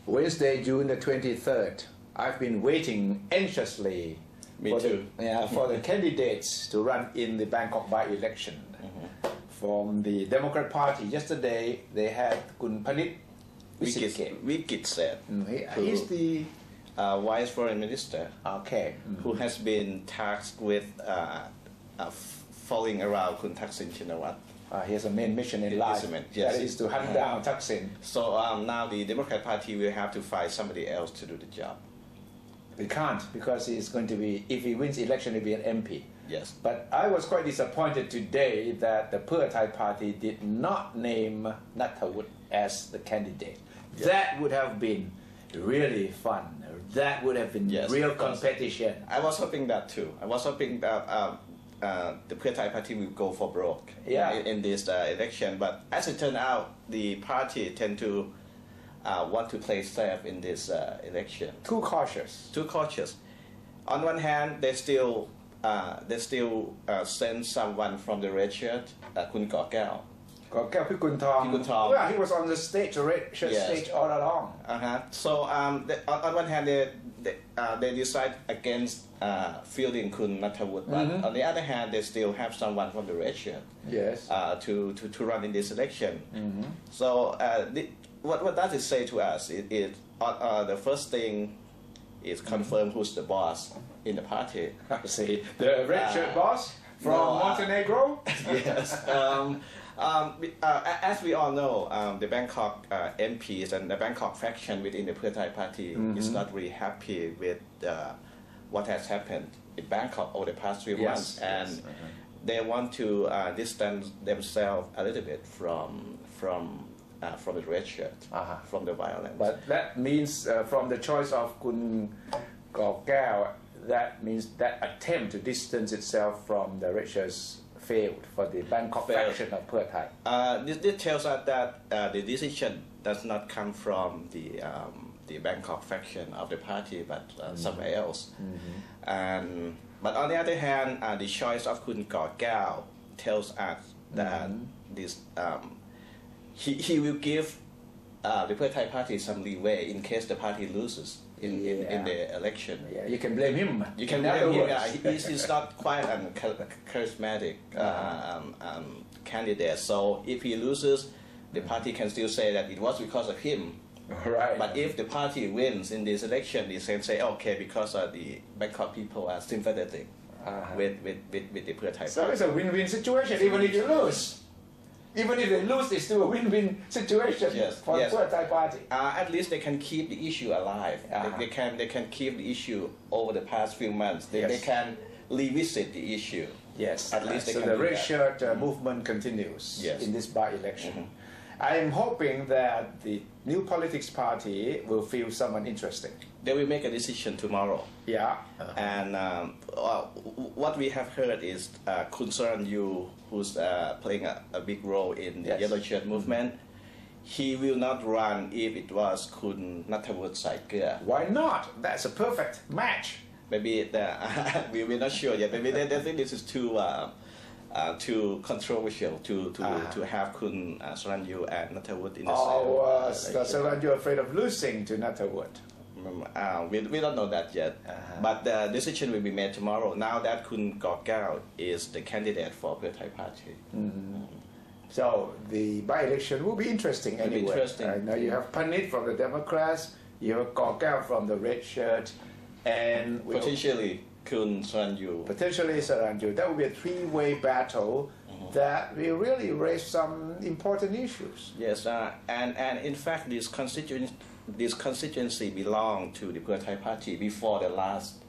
Wednesday, June the 23rd. I've been waiting anxiously for the candidates to run in the Bangkok by-election. From the Democrat Party, yesterday they had Kun Panit Wickrich. He's the Vice Foreign Minister, who has been tasked with following around Kun Thaksin Shinawatra. he has a main mission in life, that is to hunt down Thaksin. So now the Democrat Party will have to find somebody else to do the job. We can't, because he's going to be, if he wins election, he'll be an MP. Yes. But I was quite disappointed today that the Pheu Thai Party did not name Nattawut as the candidate. Yes. That would have been really fun. That would have been real competition. I was hoping that too. I was hoping that the Pheu Thai Party will go for broke in this election. But as it turned out, the party tend to want to play safe in this election. Too cautious. Too cautious. On one hand, they still send someone from the red shirt, Kun Kaw Kaew. Pikuntong. Well, he was on the stage, the red shirt stage all along. So on one hand, they decide against fielding Kun Nattawut, but on the other hand, they still have someone from the red shirt. Yes. To run in this election. So what does it say to us? The first thing is confirm who's the boss in the party. See, the red shirt boss from Montenegro? Yes. As we all know, the Bangkok MPs and the Bangkok faction within the Pheu Thai Party is not really happy with what has happened in Bangkok over the past 3 months, and they want to distance themselves a little bit from the red shirt, from the violence. But that means from the choice of Kun Kaw Kaew, that means that attempt to distance itself from the red shirts failed for the Bangkok faction of Pheu Thai. This tells us that the decision does not come from the Bangkok faction of the party, but somewhere else. But on the other hand, the choice of Kun Kaw Kaew tells us that this he will give the Pheu Thai Party some leeway in case the party loses in the election. Yeah, you can blame him. You can blame him. He's not quite a charismatic candidate. So if he loses, the party can still say that it was because of him. Right. But if the party wins in this election, they can say, okay, because the Bangkok people are sympathetic with the Pheu Thai Party. So it's a win-win situation, even if you lose. Even if they lose, it's still a win-win situation for the Pheu Thai Party. At least they can keep the issue alive. They can keep the issue over the past few months. They can revisit the issue. Yes. At least they can so the do red that. shirt movement continues in this by-election. I am hoping that the New Politics Party will feel someone interesting. They will make a decision tomorrow. Yeah. And what we have heard is Kun Saranyu, who's playing a big role in the Yellow Shirt movement, he will not run if it was Kun Nattawut Saikia. Why not? That's a perfect match. Maybe we're not sure yet. Maybe they think this is too controversial to have Kun Saranyu and Nattawut in the same Saranyu afraid of losing to Nattawut. We don't know that yet, but the decision will be made tomorrow. Now that Kun Kaw Kaew is the candidate for Pheu Thai Party. So the by-election will be interesting anyway. I know you have Panit from the Democrats, you have Kaw Kaew from the red shirt, and potentially Kun Saranyu. Potentially Saranyu. That will be a three-way battle that will really raise some important issues. Yes, and in fact this constituency belonged to the Pheu Thai Party before the last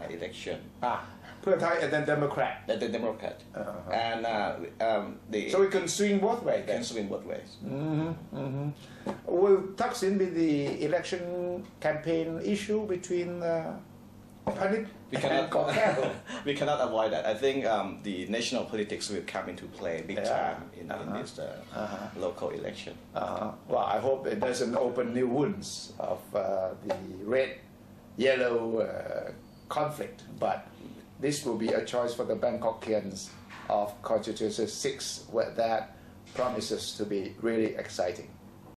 election. Pheu Thai and then Democrat. The Democrat. And so we can swing both ways. Can swing both ways. Will Thaksin be the election campaign issue between Panit and Kaw Kaew? We cannot avoid that. I think the national politics will come into play big time in this local election. Well, I hope it doesn't open new wounds of the red-yellow conflict, but this will be a choice for the Bangkokians of Constituency 6, where that promises to be really exciting.